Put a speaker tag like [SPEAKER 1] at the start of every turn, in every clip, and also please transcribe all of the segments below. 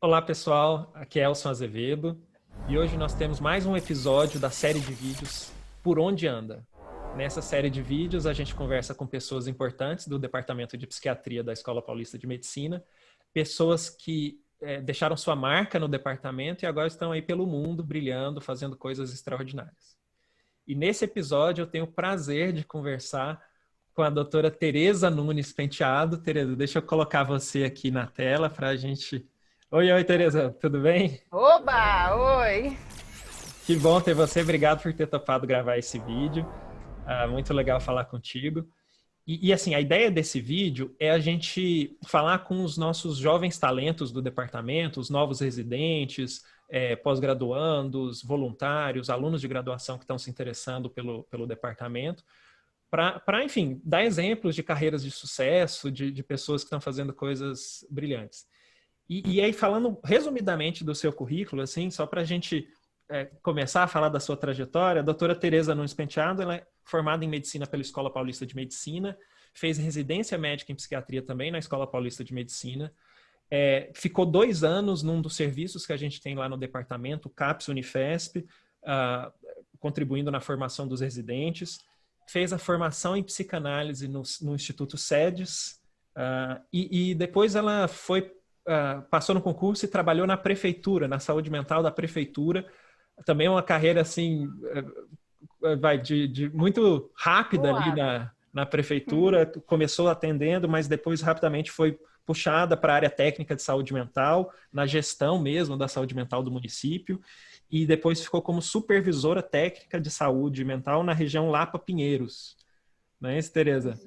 [SPEAKER 1] Olá, pessoal. Aqui é Elson Azevedo e hoje nós temos mais um episódio da série de vídeos Por Onde Anda. Nessa série de vídeos, a gente conversa com pessoas importantes do Departamento de Psiquiatria da Escola Paulista de Medicina, pessoas que deixaram sua marca no departamento e agora estão aí pelo mundo, brilhando, fazendo coisas extraordinárias. E nesse episódio eu tenho o prazer de conversar com a doutora Tereza Nunes Penteado. Tereza, deixa eu colocar você aqui na tela para a gente... Oi, Tereza, tudo bem?
[SPEAKER 2] Oba, oi!
[SPEAKER 1] Que bom ter você, obrigado por ter topado gravar esse vídeo. Muito legal falar contigo. E assim, a ideia desse vídeo é a gente falar com os nossos jovens talentos do departamento, os novos residentes, pós-graduandos, voluntários, alunos de graduação que estão se interessando pelo departamento, para, enfim, dar exemplos de carreiras de sucesso, de pessoas que estão fazendo coisas brilhantes. E aí, falando resumidamente do seu currículo, assim, só para a gente começar a falar da sua trajetória, a doutora Tereza Nunes Penteado, ela é formada em Medicina pela Escola Paulista de Medicina, fez residência médica em Psiquiatria também na Escola Paulista de Medicina, ficou 2 anos num dos serviços que a gente tem lá no departamento, o CAPS Unifesp, contribuindo na formação dos residentes, fez a formação em psicanálise no Instituto SEDES, e depois ela passou no concurso e trabalhou na prefeitura, na saúde mental da prefeitura. Também uma carreira assim, de muito rápida ali
[SPEAKER 2] Boa.
[SPEAKER 1] na prefeitura. Começou atendendo, mas depois rapidamente foi puxada para a área técnica de saúde mental, na gestão mesmo da saúde mental do município. E depois ficou como supervisora técnica de saúde mental na região Lapa-Pinheiros. Não é isso, Tereza?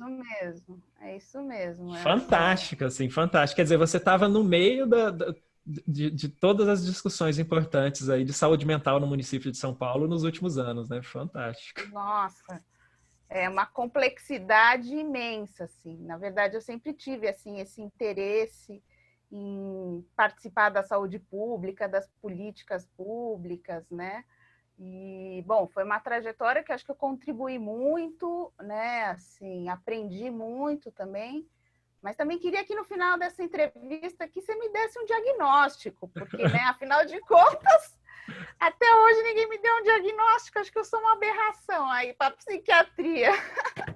[SPEAKER 2] É isso mesmo.
[SPEAKER 1] Fantástica, assim, fantástica. Quer dizer, você estava no meio de todas as discussões importantes aí de saúde mental no município de São Paulo nos últimos anos, né? Fantástico.
[SPEAKER 2] Nossa, é uma complexidade imensa, assim. Na verdade, eu sempre tive, assim, esse interesse em participar da saúde pública, das políticas públicas, né? E, bom, foi uma trajetória que acho que eu contribuí muito, né? Assim, aprendi muito também. Mas também queria que no final dessa entrevista que você me desse um diagnóstico, porque, né, afinal de contas, até hoje ninguém me deu um diagnóstico, acho que eu sou uma aberração aí para psiquiatria.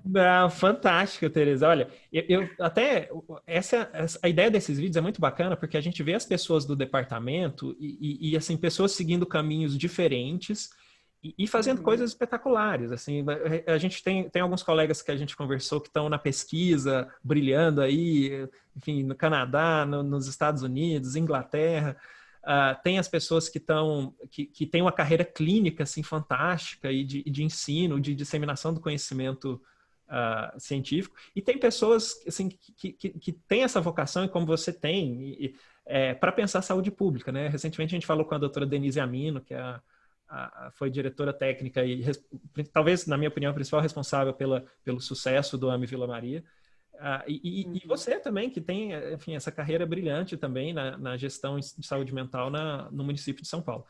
[SPEAKER 1] Não, fantástico, Tereza. Olha, eu até a ideia desses vídeos é muito bacana porque a gente vê as pessoas do departamento e assim pessoas seguindo caminhos diferentes e fazendo coisas espetaculares. Assim, a gente tem alguns colegas que a gente conversou que estão na pesquisa, brilhando aí, enfim, no Canadá, nos Estados Unidos, Inglaterra. Tem as pessoas que têm uma carreira clínica assim fantástica e de ensino, de disseminação do conhecimento científico, e tem pessoas assim, que têm essa vocação, e como você tem, para pensar saúde pública, né? Recentemente a gente falou com a doutora Denise Amino, que foi diretora técnica e, talvez, na minha opinião, a principal responsável pelo sucesso do AME Vila Maria. E você também, que tem, enfim, essa carreira brilhante também na gestão de saúde mental no município de São Paulo.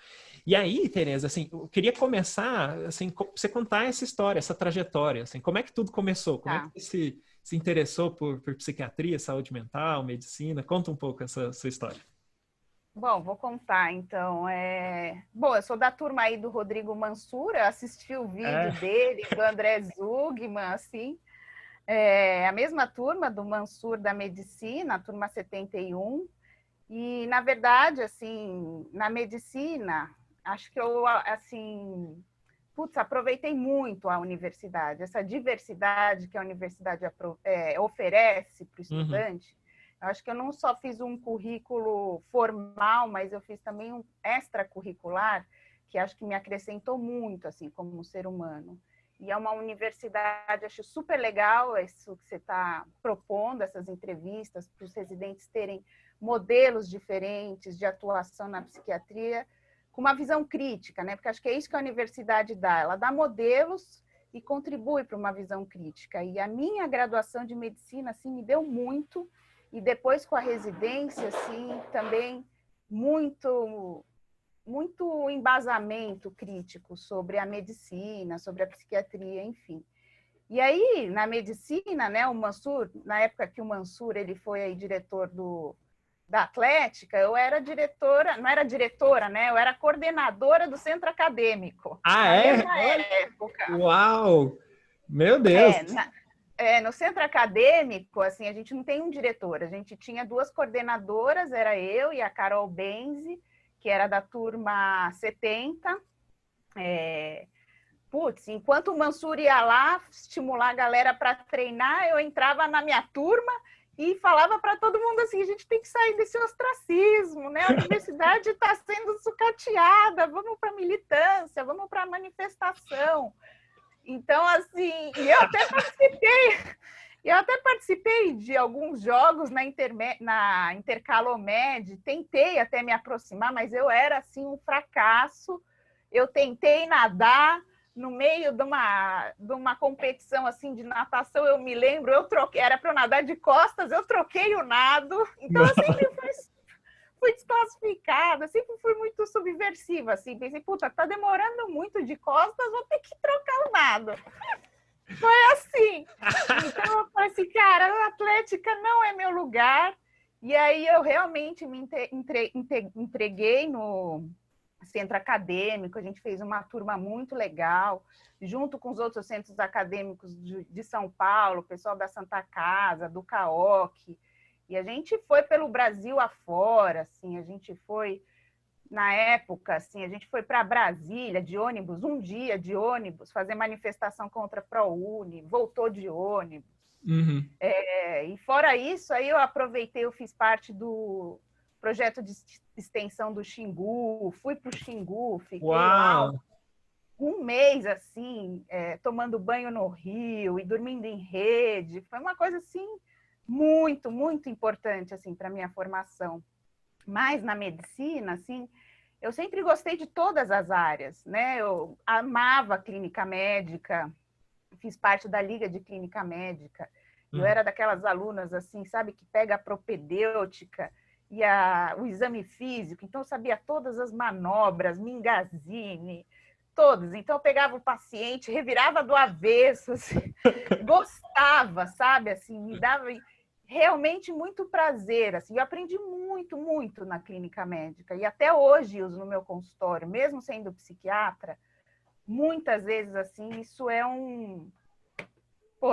[SPEAKER 1] E aí, Tereza, assim, eu queria começar, assim, você contar essa história, essa trajetória, assim, como é que tudo começou? Como é que você se interessou por psiquiatria, saúde mental, medicina? Conta um pouco essa sua história.
[SPEAKER 2] Bom, vou contar, então. Bom, eu sou da turma aí do Rodrigo Mansur, eu assisti o vídeo dele, do André Zugman, assim. A mesma turma do Mansur da Medicina, a turma 71. E, na verdade, assim, na medicina, acho que eu, assim, aproveitei muito a universidade, essa diversidade que a universidade oferece para o estudante. Eu acho que eu não só fiz um currículo formal, mas eu fiz também um extracurricular, que acho que me acrescentou muito, assim, como um ser humano. E é uma universidade, acho super legal isso que você está propondo, essas entrevistas, para os residentes terem modelos diferentes de atuação na psiquiatria, com uma visão crítica, né? Porque acho que é isso que a universidade dá. Ela dá modelos e contribui para uma visão crítica. E a minha graduação de medicina, assim, me deu muito. E depois com a residência, assim, também muito embasamento crítico sobre a medicina, sobre a psiquiatria, enfim. E aí, na medicina, né, o Mansur, na época que o Mansur ele foi aí diretor da Atlética, eu era diretora, não era diretora, né? Eu era coordenadora do centro acadêmico.
[SPEAKER 1] Ah,
[SPEAKER 2] Na
[SPEAKER 1] é?
[SPEAKER 2] mesma época.
[SPEAKER 1] Uau! Meu Deus!
[SPEAKER 2] No centro acadêmico, assim, a gente não tem um diretor, a gente tinha 2 coordenadoras, era eu e a Carol Benzi, que era da turma 70. Enquanto o Mansur ia lá estimular a galera para treinar, eu entrava na minha turma e falava para todo mundo assim, a gente tem que sair desse ostracismo, né? A universidade está sendo sucateada, vamos para a militância, vamos para a manifestação. Então, assim, eu até participei de alguns jogos na Intercalomed, tentei até me aproximar, mas eu era, assim, um fracasso. Eu tentei nadar no meio de uma competição, assim, de natação, eu me lembro, era para eu nadar de costas, eu troquei o nado. Então, eu sempre fui desclassificada, sempre fui muito subversiva, assim, pensei, puta, tá demorando muito de costas, vou ter que trocar o nado. Foi assim. Então eu falei assim, cara, a Atlética não é meu lugar. E aí eu realmente me entreguei no centro acadêmico, a gente fez uma turma muito legal, junto com os outros centros acadêmicos de São Paulo, o pessoal da Santa Casa, do CAOC, e a gente foi pelo Brasil afora, assim, a gente foi, na época, assim, a gente foi para Brasília de ônibus, um dia de ônibus, fazer manifestação contra a ProUni, voltou de ônibus.
[SPEAKER 1] Uhum.
[SPEAKER 2] E fora isso, aí eu aproveitei, eu fiz parte do projeto de extensão do Xingu, fui para o Xingu, fiquei lá um mês, assim, tomando banho no rio e dormindo em rede. Foi uma coisa, assim, muito, muito importante, assim, para a minha formação. Mas na medicina, assim, eu sempre gostei de todas as áreas, né? Eu amava a clínica médica, fiz parte da Liga de Clínica Médica. Eu era daquelas alunas, assim, sabe, que pega a propedêutica e o exame físico, então eu sabia todas as manobras, Mingazine, todas. Então eu pegava o paciente, revirava do avesso, assim, gostava, sabe, assim, me dava realmente muito prazer, assim, eu aprendi muito, muito na clínica médica, e até hoje uso no meu consultório, mesmo sendo psiquiatra, muitas vezes, assim, isso é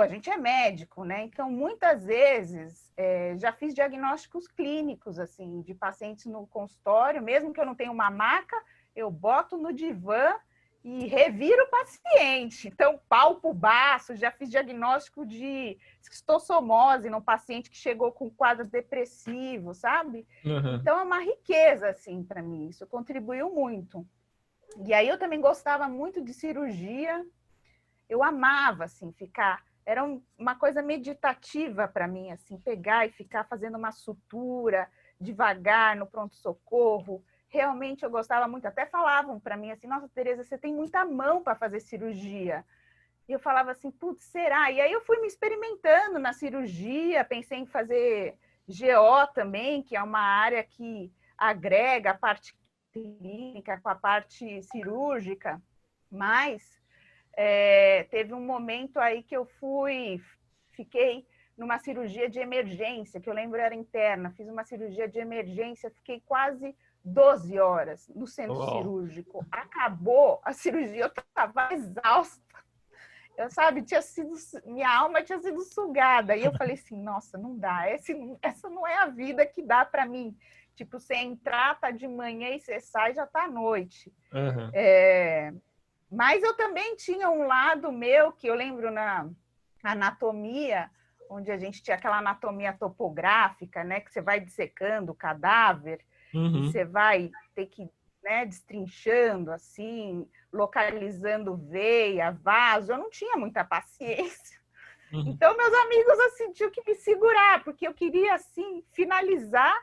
[SPEAKER 2] a gente é médico, né? Então, muitas vezes, já fiz diagnósticos clínicos, assim, de pacientes no consultório, mesmo que eu não tenha uma maca, eu boto no divã e reviro o paciente. Então, palpo o baço, já fiz diagnóstico de esquistossomose num paciente que chegou com quadro depressivo, sabe?
[SPEAKER 1] Uhum.
[SPEAKER 2] Então, é uma riqueza, assim, para mim. Isso contribuiu muito. E aí, eu também gostava muito de cirurgia. Eu amava, assim, era uma coisa meditativa para mim, assim, pegar e ficar fazendo uma sutura devagar no pronto-socorro. Realmente eu gostava muito. Até falavam para mim assim, nossa, Tereza, você tem muita mão para fazer cirurgia. E eu falava assim, putz, será? E aí eu fui me experimentando na cirurgia, pensei em fazer GO também, que é uma área que agrega a parte clínica com a parte cirúrgica, mas teve um momento aí que eu fiquei numa cirurgia de emergência, que eu lembro era interna, fiz uma cirurgia de emergência, fiquei quase 12 horas no centro cirúrgico. Acabou a cirurgia, eu estava exausta. Eu, sabe, minha alma tinha sido sugada. E eu falei assim, nossa, não dá, essa não é a vida que dá para mim. Tipo, você entrar, tá de manhã e você sai, já tá à noite.
[SPEAKER 1] Uhum.
[SPEAKER 2] Mas eu também tinha um lado meu, que eu lembro na anatomia, onde a gente tinha aquela anatomia topográfica, né, que você vai dissecando o cadáver, e você vai ter que, né, destrinchando, assim, localizando veia, vaso. Eu não tinha muita paciência. Então, meus amigos, assim, tinham que me segurar, porque eu queria, assim, finalizar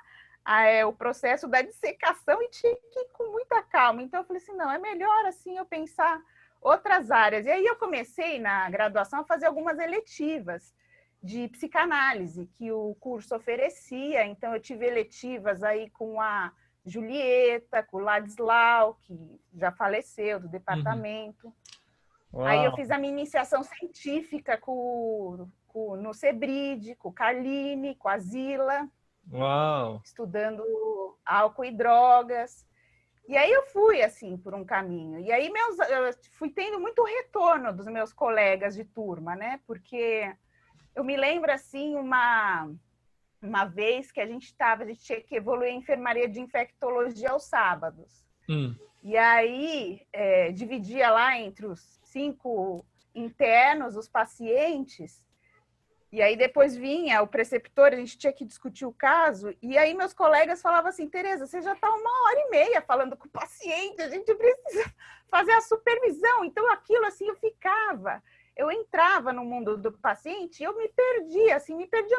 [SPEAKER 2] o processo da dissecação e tinha que ir com muita calma. Então, eu falei assim, não, é melhor, assim, eu pensar outras áreas. E aí eu comecei, na graduação, a fazer algumas eletivas de psicanálise, que o curso oferecia. Então, eu tive eletivas aí com a Julieta, com o Ladislau, que já faleceu, do departamento. Aí eu fiz a minha iniciação científica no Sebride, com o Carline, com a Zila,
[SPEAKER 1] Uau!
[SPEAKER 2] estudando álcool e drogas. E aí eu fui, assim, por um caminho. E aí eu fui tendo muito retorno dos meus colegas de turma, né? Porque eu me lembro, assim, uma vez que a gente tinha que evoluir a enfermaria de infectologia aos sábados. E aí, dividia lá entre os 5 internos, os pacientes, e aí depois vinha o preceptor, a gente tinha que discutir o caso, e aí meus colegas falavam assim, Tereza, você já está 1h30 falando com o paciente, a gente precisa fazer a supervisão. Então aquilo assim eu entrava no mundo do paciente e eu me perdia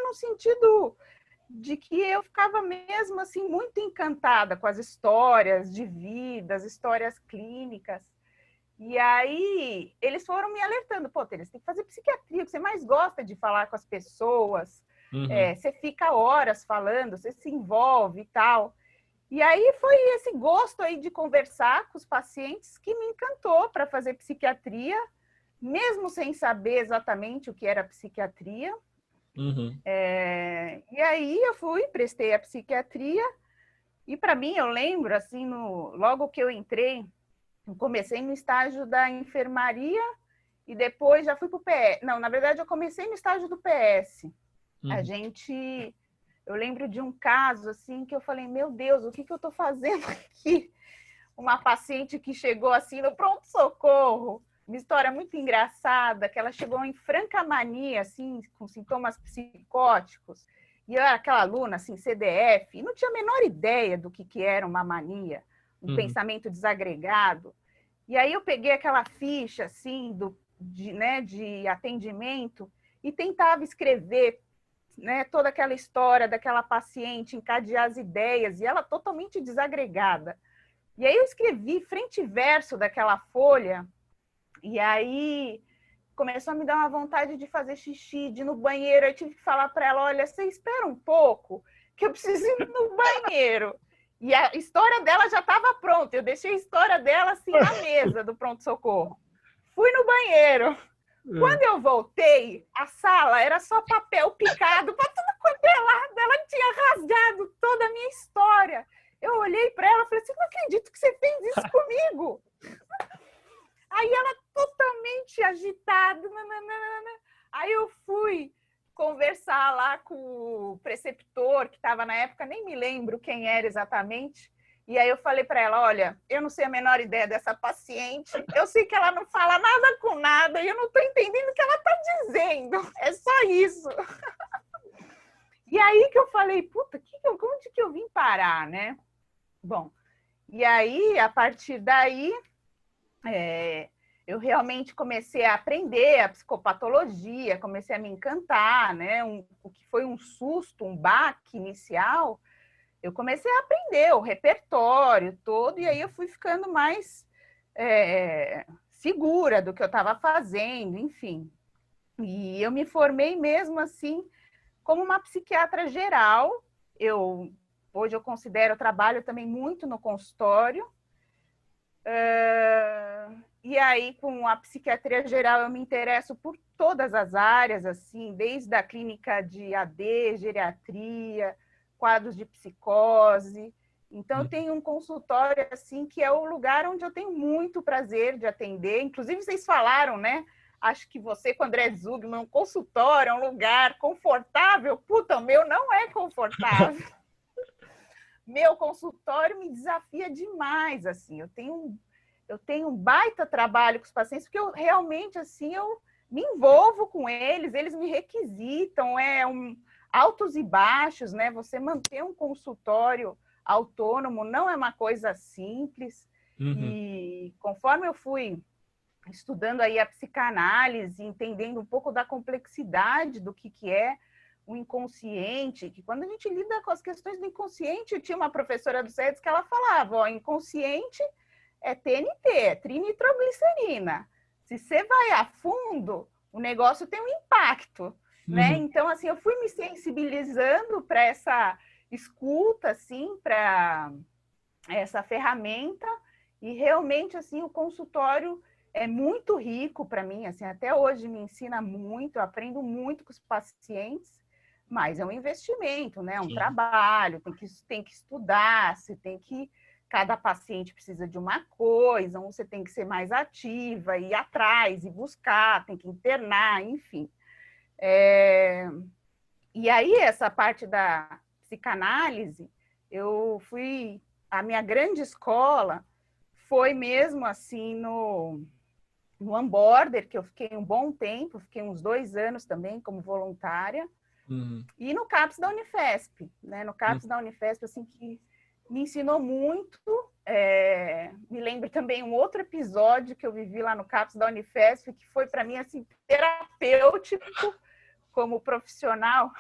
[SPEAKER 2] no sentido de que eu ficava mesmo assim muito encantada com as histórias de vida, as histórias clínicas. E aí eles foram me alertando, pô, Teresa, você tem que fazer psiquiatria, que você mais gosta de falar com as pessoas, você fica horas falando, você se envolve e tal. E aí foi esse gosto aí de conversar com os pacientes que me encantou para fazer psiquiatria, mesmo sem saber exatamente o que era psiquiatria. E aí eu prestei a psiquiatria, e para mim, eu lembro, assim, logo que eu entrei, eu comecei no estágio da enfermaria e depois já fui para o PS. Não, na verdade, eu comecei no estágio do PS. Eu lembro de um caso, assim, que eu falei, meu Deus, o que eu estou fazendo aqui? Uma paciente que chegou, assim, no pronto-socorro, uma história muito engraçada, que ela chegou em franca mania, assim, com sintomas psicóticos, e eu era aquela aluna, assim, CDF, e não tinha a menor ideia do que era uma mania, um pensamento desagregado. E aí eu peguei aquela ficha, assim, de atendimento e tentava escrever, né, toda aquela história daquela paciente, encadear as ideias, e ela totalmente desagregada. E aí eu escrevi frente e verso daquela folha, e aí começou a me dar uma vontade de fazer xixi, de ir no banheiro. Eu tive que falar para ela, olha, você espera um pouco, que eu preciso ir no banheiro. E a história dela já estava pronta. Eu deixei a história dela assim na mesa do pronto-socorro. Fui no banheiro. Quando eu voltei, a sala era só papel picado para tudo quanto é lado. Ela tinha rasgado toda a minha história. Eu olhei para ela e falei assim, não acredito que você fez isso comigo. Aí ela totalmente agitada. Aí eu fui conversar lá com o preceptor, que estava na época, nem me lembro quem era exatamente. E aí eu falei para ela, olha, eu não sei a menor ideia dessa paciente, eu sei que ela não fala nada com nada e eu não estou entendendo o que ela está dizendo. É só isso. E aí que eu falei, puta, onde que eu vim parar, né? Bom, e aí, a partir daí, eu realmente comecei a aprender a psicopatologia, comecei a me encantar, né? O que foi um susto, um baque inicial, eu comecei a aprender o repertório todo, e aí eu fui ficando mais segura do que eu estava fazendo, enfim. E eu me formei mesmo assim como uma psiquiatra geral. Hoje eu considero, eu trabalho também muito no consultório. E aí, com a psiquiatria geral, eu me interesso por todas as áreas, assim, desde a clínica de AD, geriatria, quadros de psicose. Então, eu tenho um consultório, assim, que é o lugar onde eu tenho muito prazer de atender. Inclusive, vocês falaram, né? Acho que você com o André Zugman, um consultório é um lugar confortável. Puta, o meu não é confortável. Meu consultório me desafia demais, assim. Eu tenho um baita trabalho com os pacientes, porque eu realmente, assim, eu me envolvo com eles me requisitam, altos e baixos, né? Você manter um consultório autônomo não é uma coisa simples. E conforme eu fui estudando aí a psicanálise, entendendo um pouco da complexidade do que é o inconsciente, que quando a gente lida com as questões do inconsciente, eu tinha uma professora do SEDES que ela falava, ó, inconsciente é TNT, é trinitroglicerina. Se você vai a fundo, o negócio tem um impacto, né? Então, assim, eu fui me sensibilizando para essa escuta, assim, para essa ferramenta, e realmente, assim, o consultório é muito rico para mim, assim, até hoje me ensina muito, eu aprendo muito com os pacientes, mas é um investimento, né? É um
[SPEAKER 1] Sim.
[SPEAKER 2] trabalho, tem que estudar, você tem que... Cada paciente precisa de uma coisa, você tem que ser mais ativa, ir atrás, e buscar, tem que internar, enfim. E aí, essa parte da psicanálise, eu fui... A minha grande escola foi mesmo assim no Unborder, que eu fiquei um bom tempo, fiquei uns 2 anos também como voluntária, e no CAPS da Unifesp, né? No CAPS da Unifesp, assim, que me ensinou muito. Me lembro também um outro episódio que eu vivi lá no CAPS da Unifesp, que foi para mim assim terapêutico como profissional,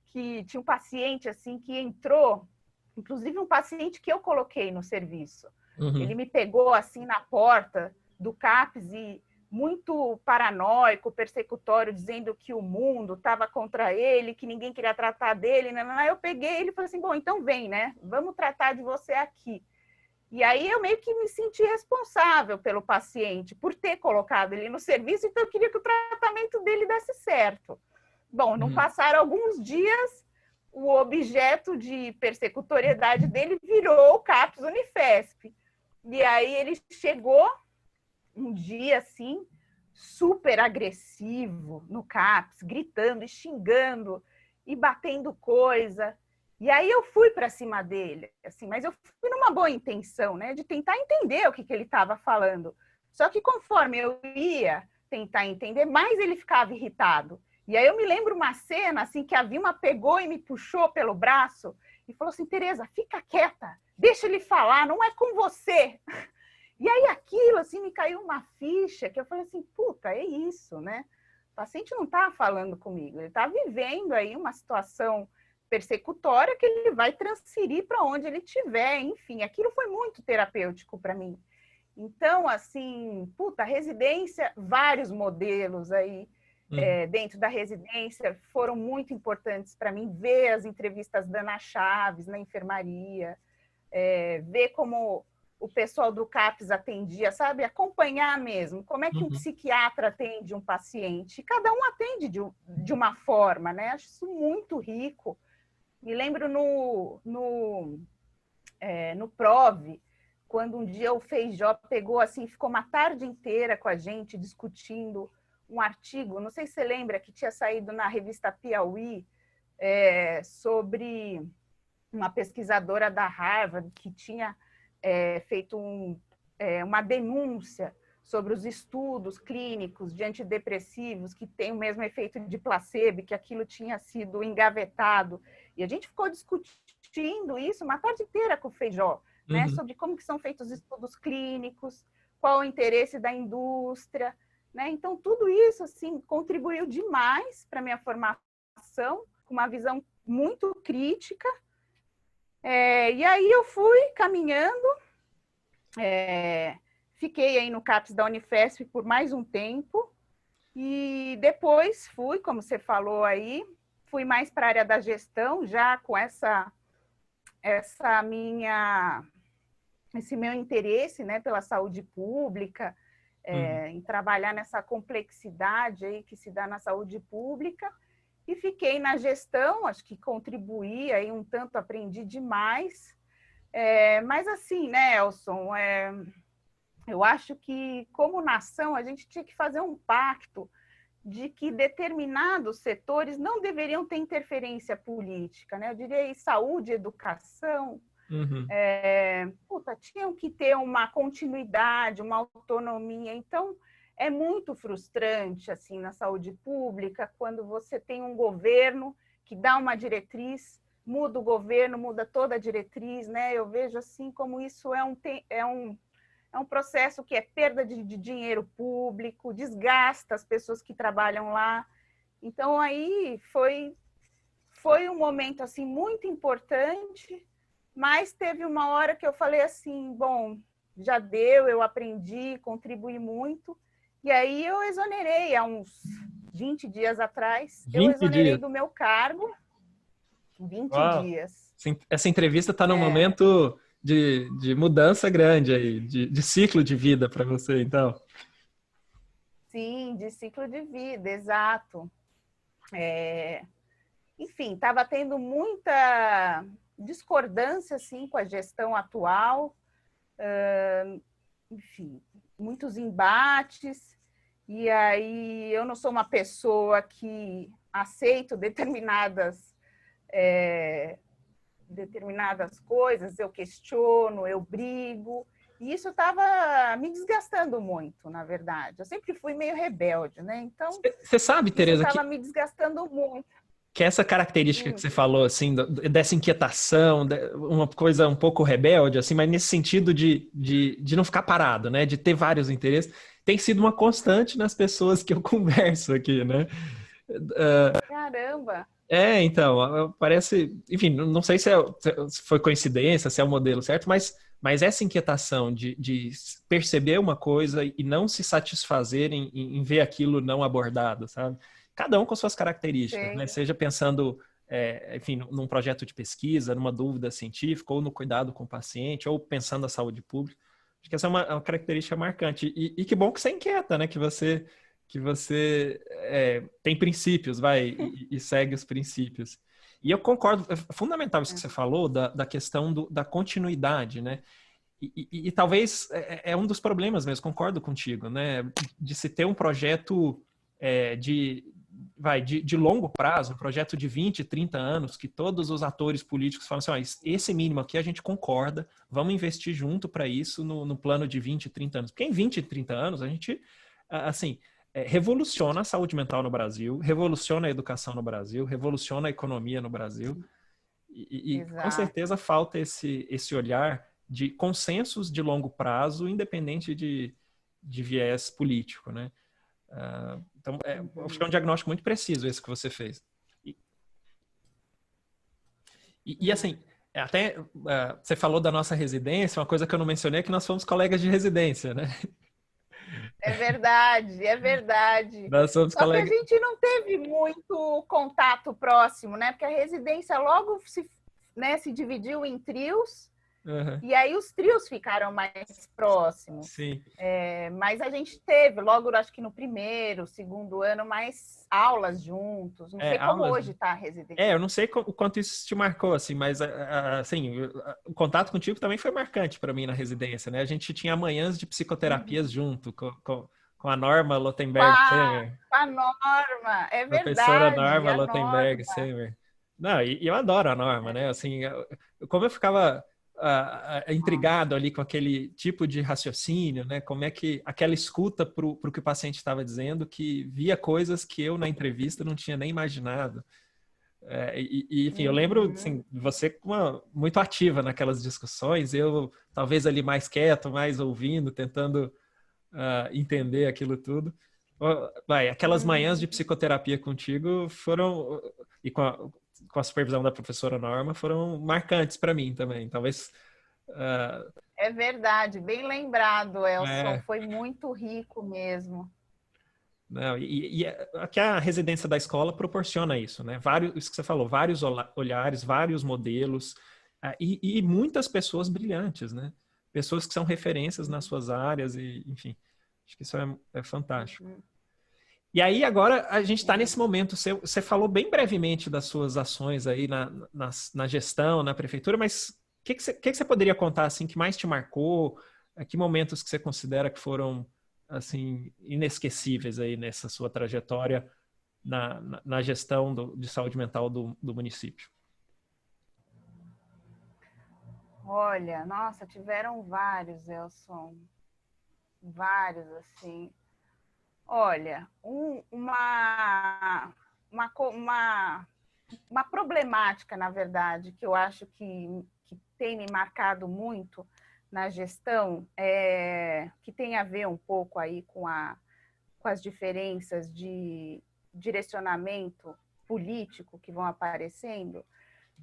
[SPEAKER 2] que tinha um paciente assim que entrou, inclusive um paciente que eu coloquei no serviço. Ele me pegou assim na porta do CAPS e muito paranoico, persecutório, dizendo que o mundo estava contra ele, que ninguém queria tratar dele. Aí eu peguei ele e falei assim, bom, então vem, né? Vamos tratar de você aqui. E aí eu meio que me senti responsável pelo paciente, por ter colocado ele no serviço, então eu queria que o tratamento dele desse certo. Bom, não passaram alguns dias, o objeto de persecutoriedade dele virou o CAPS Unifesp. E aí ele chegou um dia assim, super agressivo no CAPS, gritando e xingando e batendo coisa. E aí eu fui para cima dele, assim, mas eu fui numa boa intenção, né, de tentar entender o que ele estava falando. Só que conforme eu ia tentar entender, mais ele ficava irritado. E aí eu me lembro uma cena assim que a Vilma pegou e me puxou pelo braço e falou assim, Tereza, fica quieta, deixa ele falar, não é com você. E aí aquilo, assim, me caiu uma ficha que eu falei assim, puta, é isso, né? O paciente não está falando comigo, ele está vivendo aí uma situação persecutória que ele vai transferir para onde ele estiver, enfim, aquilo foi muito terapêutico para mim. Então, assim, puta, residência, vários modelos aí dentro da residência foram muito importantes para mim, ver as entrevistas da Ana Chaves na enfermaria, ver como o pessoal do CAPS atendia, sabe? Acompanhar mesmo. Como é que um psiquiatra atende um paciente? Cada um atende de uma forma, né? Acho isso muito rico. Me lembro no PROV, quando um dia o Feijó pegou assim, ficou uma tarde inteira com a gente discutindo um artigo, não sei se você lembra, que tinha saído na revista Piauí, sobre uma pesquisadora da Harvard que tinha feito uma denúncia sobre os estudos clínicos de antidepressivos que têm o mesmo efeito de placebo, que aquilo tinha sido engavetado. E a gente ficou discutindo isso uma tarde inteira com o Feijó, né, sobre como que são feitos os estudos clínicos, qual o interesse da indústria, né? Então, tudo isso assim, contribuiu demais para a minha formação, com uma visão muito crítica. E aí eu fui caminhando, fiquei aí no CAPS da Unifesp por mais um tempo, e depois fui, como você falou aí, fui mais para a área da gestão, já com esse meu interesse, né, pela saúde pública, em trabalhar nessa complexidade aí que se dá na saúde pública. E fiquei na gestão, acho que contribuí aí um tanto, aprendi demais. Mas assim, né, Elson, eu acho que como nação a gente tinha que fazer um pacto de que determinados setores não deveriam ter interferência política, né? Eu diria aí saúde, educação, tinham que ter uma continuidade, uma autonomia. Então, é muito frustrante assim na saúde pública quando você tem um governo que dá uma diretriz, muda o governo, muda toda a diretriz, né? Eu vejo assim como isso é um processo que é perda de dinheiro público, desgasta as pessoas que trabalham lá. Então aí foi um momento assim muito importante, mas teve uma hora que eu falei assim, bom, já deu, eu aprendi, contribuí muito. E aí eu exonerei há uns 20 dias atrás, eu
[SPEAKER 1] 20
[SPEAKER 2] exonerei
[SPEAKER 1] dias.
[SPEAKER 2] do meu cargo, 20
[SPEAKER 1] Uau.
[SPEAKER 2] dias.
[SPEAKER 1] Essa entrevista está num momento de mudança grande aí, de ciclo de vida para você, então.
[SPEAKER 2] Sim, de ciclo de vida, exato. enfim, estava tendo muita discordância assim, com a gestão atual, enfim, muitos embates, e aí eu não sou uma pessoa que aceito determinadas coisas, eu questiono, eu brigo, e isso estava me desgastando muito, na verdade. Eu sempre fui meio rebelde, né? Então,
[SPEAKER 1] Você sabe,
[SPEAKER 2] isso
[SPEAKER 1] Tereza,
[SPEAKER 2] estava me desgastando muito.
[SPEAKER 1] que essa característica que você falou, assim, dessa inquietação, uma coisa um pouco rebelde, assim, mas nesse sentido de não ficar parado, né? De ter vários interesses, tem sido uma constante nas pessoas que eu converso aqui, né?
[SPEAKER 2] Caramba!
[SPEAKER 1] Então, parece, enfim, não sei se foi coincidência, se é o modelo certo, mas essa inquietação de perceber uma coisa e não se satisfazer em ver aquilo não abordado, sabe? Cada um com suas características, né?
[SPEAKER 2] Sei.
[SPEAKER 1] Seja pensando, enfim, num projeto de pesquisa, numa dúvida científica, ou no cuidado com o paciente, ou pensando na saúde pública. Acho que essa é uma característica marcante. E que bom que você é inquieta, né? Que você tem princípios, vai, e segue os princípios. E eu concordo, é fundamental isso que você falou, da questão da continuidade, né? E talvez é um dos problemas mesmo, concordo contigo, né? De se ter um projeto de longo prazo, um projeto de 20, 30 anos, que todos os atores políticos falam assim, ó, esse mínimo aqui a gente concorda, vamos investir junto para isso no plano de 20, 30 anos. Porque em 20, 30 anos a gente, assim, revoluciona a saúde mental no Brasil, revoluciona a educação no Brasil, revoluciona a economia no Brasil, e com
[SPEAKER 2] Exato.
[SPEAKER 1] certeza falta esse olhar de consensos de longo prazo, independente de viés político, né? Então, acho que é um diagnóstico muito preciso esse que você fez. Assim, até você falou da nossa residência, uma coisa que eu não mencionei é que nós fomos colegas de residência, né?
[SPEAKER 2] É verdade, é verdade.
[SPEAKER 1] Nós somos
[SPEAKER 2] Só que a
[SPEAKER 1] colegas.
[SPEAKER 2] gente não teve muito contato próximo, né? Porque a residência logo se dividiu em trios,
[SPEAKER 1] Uhum.
[SPEAKER 2] e aí os trios ficaram mais próximos.
[SPEAKER 1] Sim.
[SPEAKER 2] Mas a gente teve, logo, acho que no primeiro, segundo ano, mais aulas juntos. Não sei como
[SPEAKER 1] Aulas.
[SPEAKER 2] hoje está a residência.
[SPEAKER 1] Eu não sei o quanto isso te marcou, assim, mas assim, o contato contigo também foi marcante para mim na residência, né? A gente tinha manhãs de psicoterapias junto com a Norma Lotenberg Semer,
[SPEAKER 2] Com a Norma, é
[SPEAKER 1] professora
[SPEAKER 2] verdade,
[SPEAKER 1] Norma
[SPEAKER 2] a
[SPEAKER 1] Lotenberg
[SPEAKER 2] Norma.
[SPEAKER 1] Semer. Não, e eu adoro a Norma, né? Assim, como eu ficava intrigado ali com aquele tipo de raciocínio, né? Como é que aquela escuta para o que o paciente estava dizendo, que via coisas que eu na entrevista não tinha nem imaginado. Enfim, eu lembro assim, você muito ativa naquelas discussões, eu talvez ali mais quieto, mais ouvindo, tentando entender aquilo tudo. Aquelas manhãs de psicoterapia contigo foram, e com a supervisão da professora Norma, foram marcantes para mim também. Talvez.
[SPEAKER 2] É verdade, bem lembrado, Elson.
[SPEAKER 1] É,
[SPEAKER 2] Foi muito rico mesmo.
[SPEAKER 1] não, aqui a residência da escola proporciona isso, né? Vários, isso que você falou, vários olhares, vários modelos, e muitas pessoas brilhantes, né? Pessoas que são referências nas suas áreas, e enfim, acho que isso é fantástico. E aí, agora, a gente está nesse momento. Você falou bem brevemente das suas ações aí na gestão, na prefeitura, mas o que você poderia contar, assim, que mais te marcou? Que momentos que você considera que foram, assim, inesquecíveis aí nessa sua trajetória na gestão de saúde mental do município?
[SPEAKER 2] Olha, nossa, tiveram vários, Elson. Vários, assim. Olha, uma problemática, na verdade, que eu acho que tem me marcado muito na gestão, que tem a ver um pouco aí com as diferenças de direcionamento político que vão aparecendo,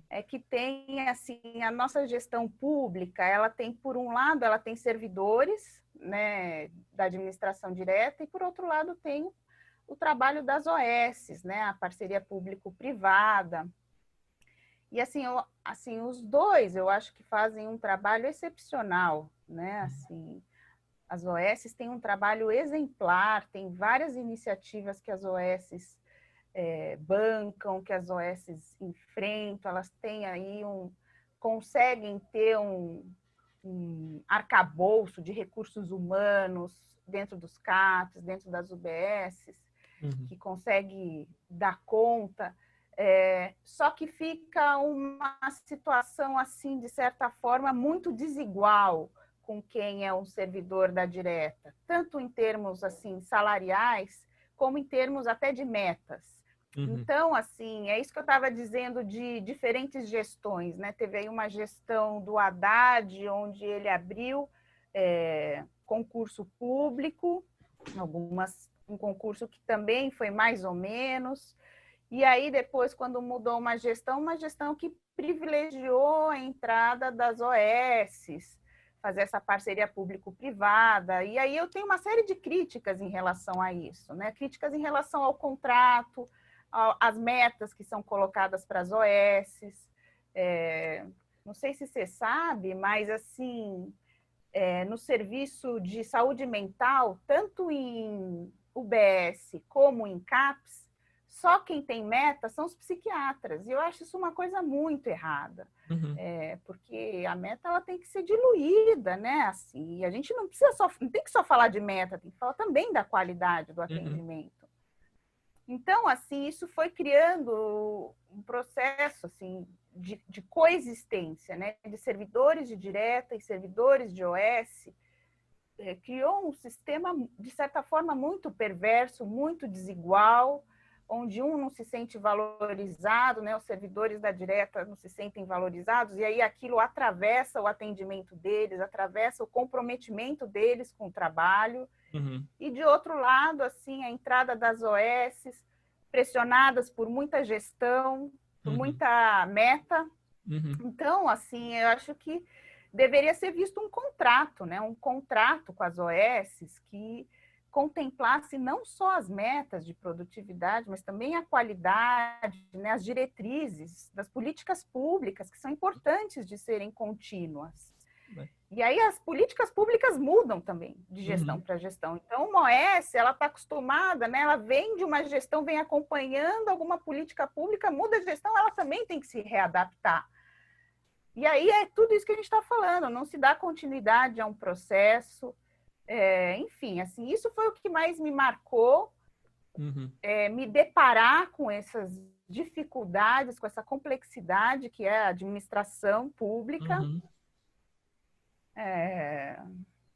[SPEAKER 2] é que tem, assim, a nossa gestão pública, ela tem, por um lado, ela tem servidores, né, da administração direta, e, por outro lado, tem o trabalho das OS, né, a parceria público-privada. E, assim, os dois, eu acho que fazem um trabalho excepcional, né, assim, as OS têm um trabalho exemplar, tem várias iniciativas que as OS bancam, que as OS enfrentam, elas têm aí conseguem ter um arcabouço de recursos humanos dentro dos CAPs, dentro das UBSs, que consegue dar conta. Só que fica uma situação, assim, de certa forma, muito desigual com quem é um servidor da direta, tanto em termos assim salariais, como em termos até de metas. Então, assim, é isso que eu estava dizendo de diferentes gestões, né? Teve aí uma gestão do Haddad, onde ele abriu concurso público, um concurso que também foi mais ou menos. E aí, depois, quando mudou uma gestão que privilegiou a entrada das OSs, fazer essa parceria público-privada. E aí eu tenho uma série de críticas em relação a isso, né? Críticas em relação ao contrato, às metas que são colocadas para as OSs. Não sei se você sabe, mas assim, no serviço de saúde mental, tanto em UBS como em CAPS, só quem tem meta são os psiquiatras. E eu acho isso uma coisa muito errada. Porque a meta ela tem que ser diluída, né? Assim, a gente não tem que só falar de meta, tem que falar também da qualidade do atendimento. Então, assim, isso foi criando um processo assim, de coexistência, né? De servidores de direta e servidores de OS. Criou um sistema, de certa forma, muito perverso, muito desigual, onde um não se sente valorizado, né? Os servidores da direta não se sentem valorizados, e aí aquilo atravessa o atendimento deles, atravessa o comprometimento deles com o trabalho. E, de outro lado, assim, a entrada das OSs, pressionadas por muita gestão, por muita meta. Então, assim, eu acho que deveria ser visto um contrato, né? Um contrato com as OSs que contemplasse não só as metas de produtividade, mas também a qualidade, né? As diretrizes das políticas públicas, que são importantes de serem contínuas. E aí as políticas públicas mudam também, de gestão para gestão. Então, uma OS, ela está acostumada, né? Ela vem de uma gestão, vem acompanhando alguma política pública, muda a gestão, ela também tem que se readaptar. E aí é tudo isso que a gente está falando, não se dá continuidade a um processo. Enfim, assim, isso foi o que mais me marcou, me deparar com essas dificuldades, com essa complexidade que é a administração pública.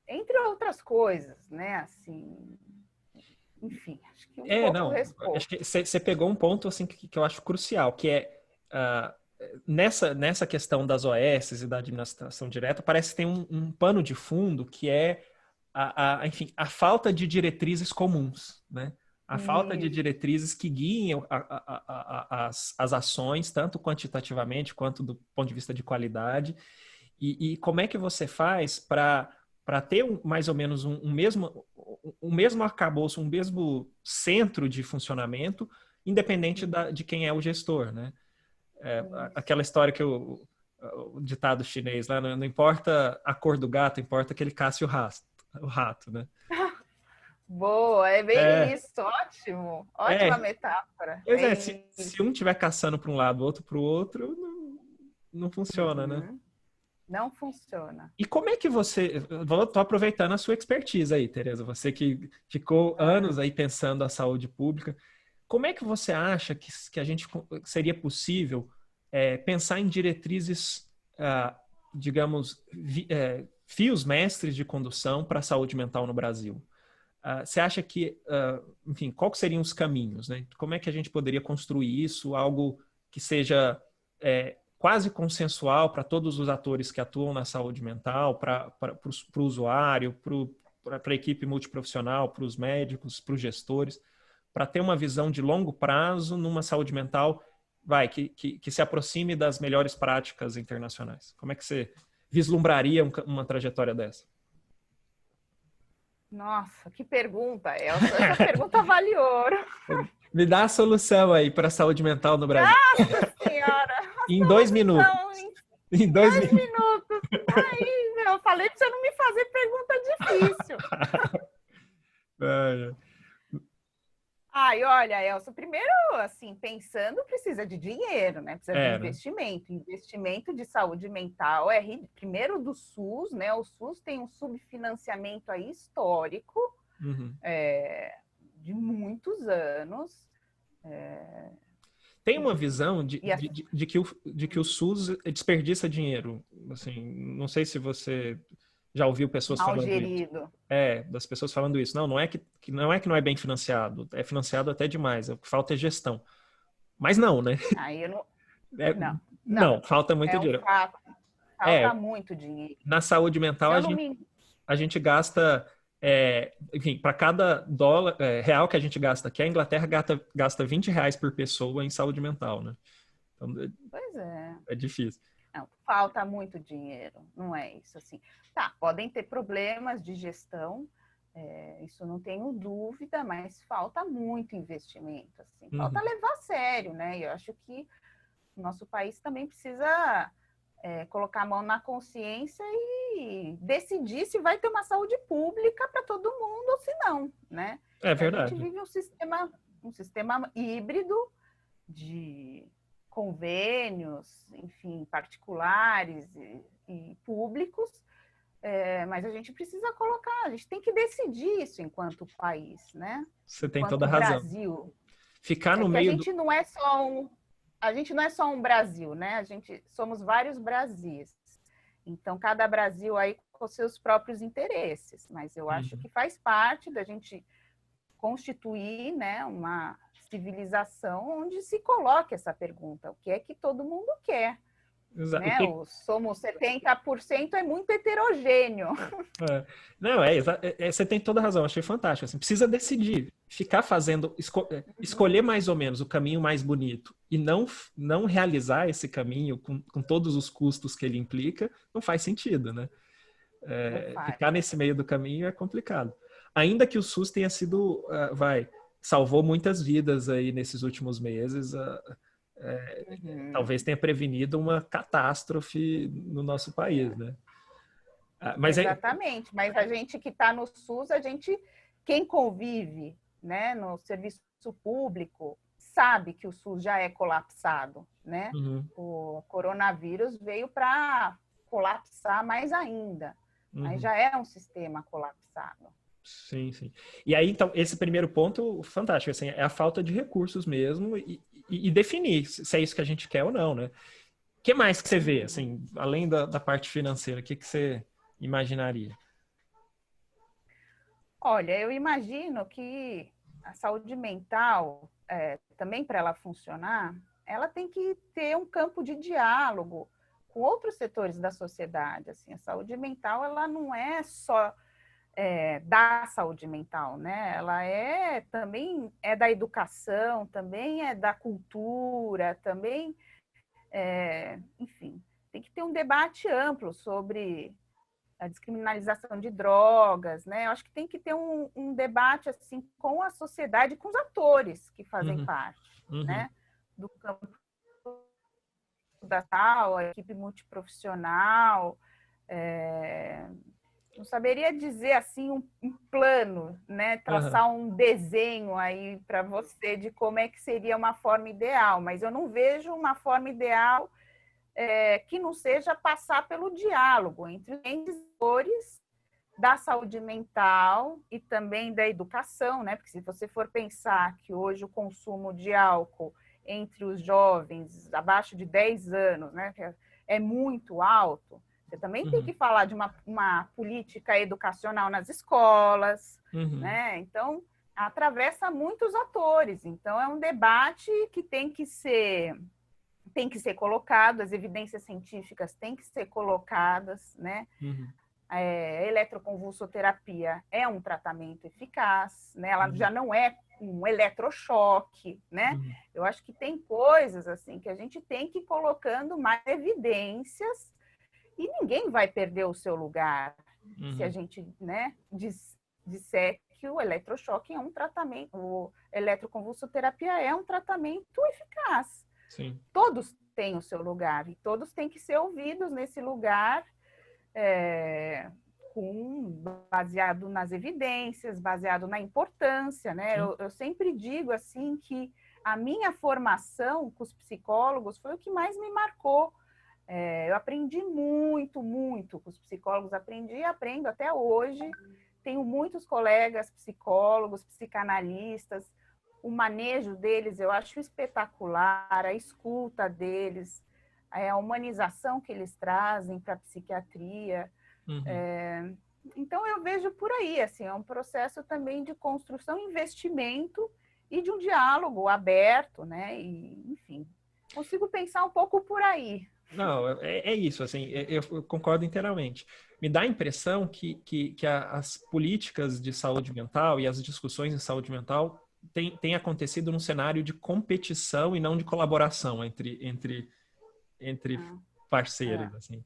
[SPEAKER 2] Entre outras coisas, né? Assim, enfim, acho que responde.
[SPEAKER 1] Acho que você pegou um ponto assim que eu acho crucial, que é nessa questão das OSs e da administração direta, parece que tem um pano de fundo que é enfim, a falta de diretrizes comuns, né? A falta de diretrizes que guiem as ações, tanto quantitativamente quanto do ponto de vista de qualidade. E como é que você faz para ter mais ou menos um mesmo arcabouço, um mesmo centro de funcionamento, independente de quem é o gestor, né? Aquela história que o ditado chinês lá, não importa a cor do gato, importa que ele casse o rato, né?
[SPEAKER 2] Boa, é bem isso, ótimo, ótima metáfora.
[SPEAKER 1] Pois se um estiver caçando para um lado, outro para o outro, não funciona, né?
[SPEAKER 2] Não funciona.
[SPEAKER 1] E como é que você... Estou aproveitando a sua expertise aí, Tereza. Você que ficou anos aí pensando a saúde pública. Como é que você acha que a gente seria possível pensar em diretrizes, digamos, fios mestres de condução para a saúde mental no Brasil? Você acha que, enfim, quais seriam os caminhos, né? Como é que a gente poderia construir isso, algo que seja quase consensual para todos os atores que atuam na saúde mental, para o usuário, para a equipe multiprofissional, para os médicos, para os gestores, para ter uma visão de longo prazo numa saúde mental que se aproxime das melhores práticas internacionais? Como é que você vislumbraria uma trajetória dessa?
[SPEAKER 2] Nossa, que pergunta, Elsa. Essa pergunta vale ouro.
[SPEAKER 1] Me dá a solução aí para a saúde mental no Brasil.
[SPEAKER 2] Nossa Senhora!
[SPEAKER 1] Em 2 minutos.
[SPEAKER 2] Em 2 minutos. Aí, eu falei para você não me fazer pergunta difícil. Olha, Elsa, primeiro, assim, pensando, precisa de dinheiro, né? Precisa de investimento. Né? Investimento de saúde mental primeiro do SUS, né? O SUS tem um subfinanciamento aí histórico de muitos anos.
[SPEAKER 1] Tem uma visão de que o SUS desperdiça dinheiro. Assim, não sei se você já ouviu pessoas
[SPEAKER 2] mal
[SPEAKER 1] falando
[SPEAKER 2] gerido.
[SPEAKER 1] isso. Das pessoas falando isso. Não é que não é bem financiado. É financiado até demais. O que falta é gestão. Mas não, né?
[SPEAKER 2] Aí eu não...
[SPEAKER 1] Não, falta muito dinheiro.
[SPEAKER 2] Falta muito dinheiro.
[SPEAKER 1] Na saúde mental, a gente gasta... enfim, para cada real que a gente gasta aqui, a Inglaterra gasta R$ 20 por pessoa em saúde mental, né? Então,
[SPEAKER 2] pois é.
[SPEAKER 1] É difícil.
[SPEAKER 2] Não, falta muito dinheiro, não é isso assim. Tá, podem ter problemas de gestão, isso não tenho dúvida, mas falta muito investimento, assim. Falta levar a sério, né? E eu acho que o nosso país também precisa colocar a mão na consciência e decidir se vai ter uma saúde pública para todo mundo ou se não, né?
[SPEAKER 1] É verdade.
[SPEAKER 2] A gente vive um sistema híbrido de convênios, enfim, particulares e públicos, mas a gente precisa colocar, a gente tem que decidir isso enquanto país, né?
[SPEAKER 1] Você tem toda a razão.
[SPEAKER 2] Brasil.
[SPEAKER 1] Ficar no meio
[SPEAKER 2] a gente não é só um Brasil, né? Somos vários Brasis. Então, cada Brasil aí com seus próprios interesses, mas eu acho que faz parte da gente constituir, né, uma civilização onde se coloque essa pergunta, o que é que todo mundo quer? Né? Somos 70%, é muito heterogêneo.
[SPEAKER 1] Não, você tem toda a razão, achei fantástico. Assim, precisa decidir, ficar fazendo, escolher mais ou menos o caminho mais bonito e não realizar esse caminho com todos os custos que ele implica, não faz sentido, né? Ficar nesse meio do caminho é complicado. Ainda que o SUS tenha sido, salvou muitas vidas aí nesses últimos meses, talvez tenha prevenido uma catástrofe no nosso país, né?
[SPEAKER 2] Exatamente, mas a gente que está no SUS, quem convive, né, no serviço público, sabe que o SUS já é colapsado, né? O coronavírus veio para colapsar mais ainda, mas já é um sistema colapsado.
[SPEAKER 1] Sim, sim. E aí, então, esse primeiro ponto, fantástico, assim, é a falta de recursos mesmo e definir se é isso que a gente quer ou não, né? O que mais que você vê, assim, além da parte financeira, o que você imaginaria?
[SPEAKER 2] Olha, eu imagino que a saúde mental, também para ela funcionar, ela tem que ter um campo de diálogo com outros setores da sociedade. Assim, a saúde mental, ela não é só da saúde mental, né? Ela também é da educação, também é da cultura, também, enfim, tem que ter um debate amplo sobre a descriminalização de drogas, né? Eu acho que tem que ter um debate assim com a sociedade, com os atores que fazem parte, né? Do campo da tal, a equipe multiprofissional. Não saberia dizer assim um plano, né? Traçar um desenho aí para você de como é que seria uma forma ideal, mas eu não vejo uma forma ideal que não seja passar pelo diálogo entre os atores da saúde mental e também da educação, né? Porque se você for pensar que hoje o consumo de álcool entre os jovens abaixo de 10 anos, né, é muito alto, você também tem que falar de uma política educacional nas escolas, né? Então, atravessa muitos atores. Então, é um debate que tem que ser colocado, as evidências científicas têm que ser colocadas, né? A eletroconvulsoterapia é um tratamento eficaz, né? Ela já não é um eletrochoque, né? Eu acho que tem coisas assim que a gente tem que ir colocando mais evidências e ninguém vai perder o seu lugar se a gente, né, disser que o eletrochoque é um tratamento, o eletroconvulsoterapia é um tratamento eficaz.
[SPEAKER 1] Sim.
[SPEAKER 2] Todos têm o seu lugar e todos têm que ser ouvidos nesse lugar, baseado nas evidências, baseado na importância, né? Eu sempre digo assim que a minha formação com os psicólogos foi o que mais me marcou. Eu aprendi muito, muito com os psicólogos, aprendi e aprendo até hoje. Tenho muitos colegas psicólogos, psicanalistas, o manejo deles eu acho espetacular, a escuta deles, a humanização que eles trazem para a psiquiatria.
[SPEAKER 1] Uhum.
[SPEAKER 2] Então, eu vejo por aí, assim, é um processo também de construção, investimento e de um diálogo aberto, né? E, enfim, consigo pensar um pouco por aí.
[SPEAKER 1] Não, é isso, assim, eu concordo inteiramente. Me dá a impressão que as políticas de saúde mental e as discussões em saúde mental têm acontecido num cenário de competição e não de colaboração entre parceiros, assim.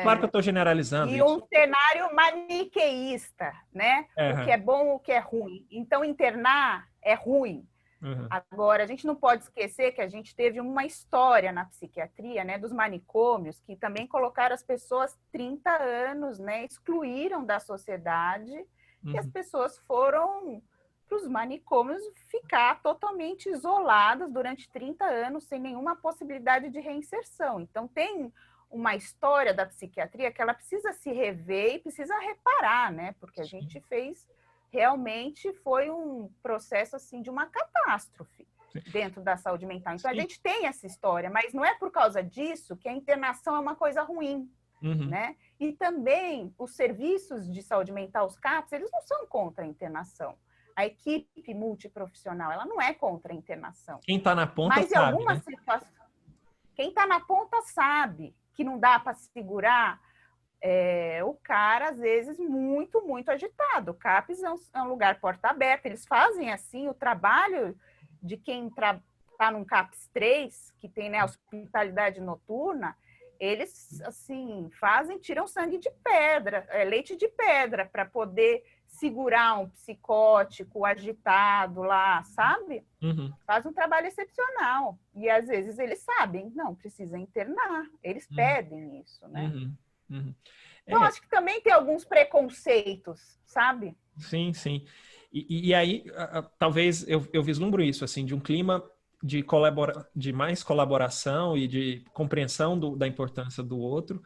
[SPEAKER 1] Claro que eu estou generalizando
[SPEAKER 2] E
[SPEAKER 1] isso.
[SPEAKER 2] um cenário maniqueísta, né? O que é bom, o que é ruim. Então, internar é ruim.
[SPEAKER 1] Uhum.
[SPEAKER 2] Agora, a gente não pode esquecer que a gente teve uma história na psiquiatria, né, dos manicômios, que também colocaram as pessoas 30 anos, né, excluíram da sociedade, e as pessoas foram para os manicômios ficar totalmente isoladas durante 30 anos, sem nenhuma possibilidade de reinserção. Então, tem uma história da psiquiatria que ela precisa se rever e precisa reparar, né, porque a gente fez... Realmente foi um processo assim de uma catástrofe dentro da saúde mental. Então, a gente tem essa história, mas não é por causa disso que a internação é uma coisa ruim, né? E também os serviços de saúde mental, os CAPs, eles não são contra a internação. A equipe multiprofissional, ela não é contra a internação.
[SPEAKER 1] Quem está na ponta
[SPEAKER 2] mas
[SPEAKER 1] sabe,
[SPEAKER 2] em algumas
[SPEAKER 1] né?
[SPEAKER 2] situações, quem está na ponta sabe que não dá para segurar o cara, às vezes, muito, muito agitado. O CAPS é um lugar porta aberta, eles fazem assim o trabalho de quem está num CAPS 3, que tem, né, a hospitalidade noturna, eles assim fazem, tiram sangue de pedra, leite de pedra, para poder segurar um psicótico agitado lá, sabe? Faz um trabalho excepcional. E às vezes eles sabem, não, precisa internar, eles pedem isso, né? Então, acho que também tem alguns preconceitos, sabe?
[SPEAKER 1] Sim, sim. E aí, talvez eu vislumbro isso, assim, de um clima de mais colaboração e de compreensão da importância do outro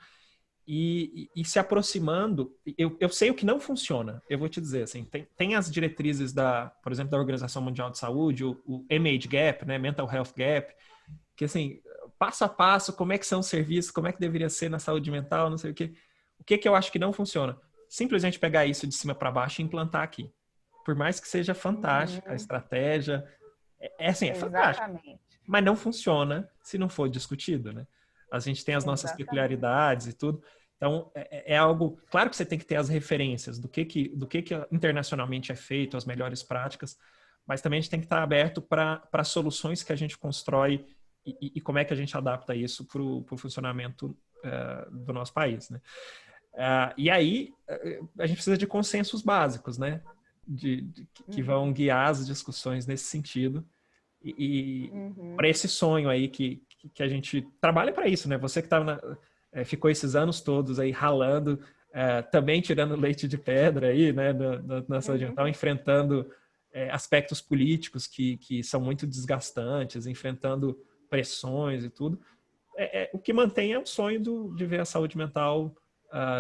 [SPEAKER 1] e se aproximando. Eu sei o que não funciona, eu vou te dizer, assim, tem as diretrizes por exemplo, da Organização Mundial de Saúde, o MH Gap, né, Mental Health Gap, que, assim, passo a passo, como é que são os serviços, como é que deveria ser na saúde mental, não sei o quê. O que eu acho que não funciona? Simplesmente pegar isso de cima para baixo e implantar aqui. Por mais que seja fantástica a estratégia, assim, é fantástica, mas não funciona se não for discutido, né? A gente tem as nossas peculiaridades e tudo. Então, é algo... Claro que você tem que ter as referências do que internacionalmente é feito, as melhores práticas, mas também a gente tem que estar aberto para soluções que a gente constrói e como é que a gente adapta isso para o funcionamento do nosso país, né? E aí, a gente precisa de consensos básicos, né? Que vão guiar as discussões nesse sentido. E para esse sonho aí que a gente trabalha para isso, né? Você que ficou esses anos todos aí ralando, também tirando leite de pedra aí, né? Na saúde mental, enfrentando aspectos políticos que são muito desgastantes, enfrentando pressões e tudo. O que mantém é o sonho de ver a saúde mental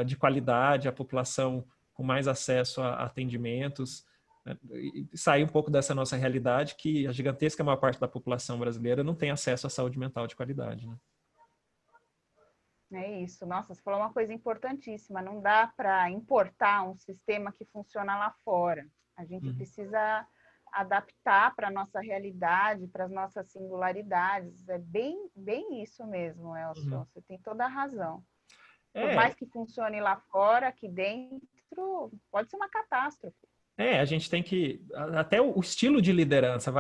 [SPEAKER 1] de qualidade, a população com mais acesso a atendimentos, né? E sair um pouco dessa nossa realidade que a gigantesca maior parte da população brasileira não tem acesso à saúde mental de qualidade, né?
[SPEAKER 2] É isso. Nossa, você falou uma coisa importantíssima. Não dá para importar um sistema que funciona lá fora. A gente precisa adaptar para a nossa realidade, para as nossas singularidades. É bem, bem isso mesmo, Elcio. Você tem toda a razão. Por mais que funcione lá fora, aqui dentro, pode ser uma catástrofe.
[SPEAKER 1] A gente tem que... Até o estilo de liderança,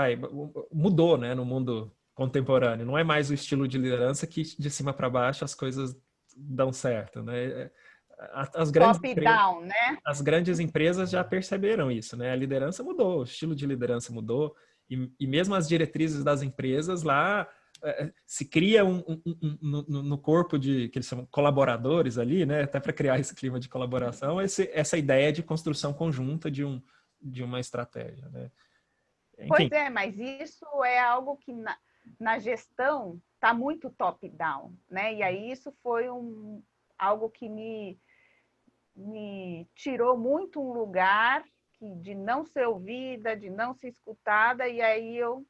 [SPEAKER 1] mudou, né, no mundo contemporâneo. Não é mais o estilo de liderança que de cima para baixo as coisas dão certo, né?
[SPEAKER 2] Top-down, né?
[SPEAKER 1] As grandes empresas já perceberam isso, né? A liderança mudou, o estilo de liderança mudou e mesmo as diretrizes das empresas lá se cria no corpo que eles chamam colaboradores ali, né? Até para criar esse clima de colaboração, essa ideia de construção conjunta de uma estratégia, né? Enfim.
[SPEAKER 2] Pois é, mas isso é algo que na gestão está muito top-down, né? E aí isso foi algo que me tirou muito um lugar de não ser ouvida, de não ser escutada, e aí eu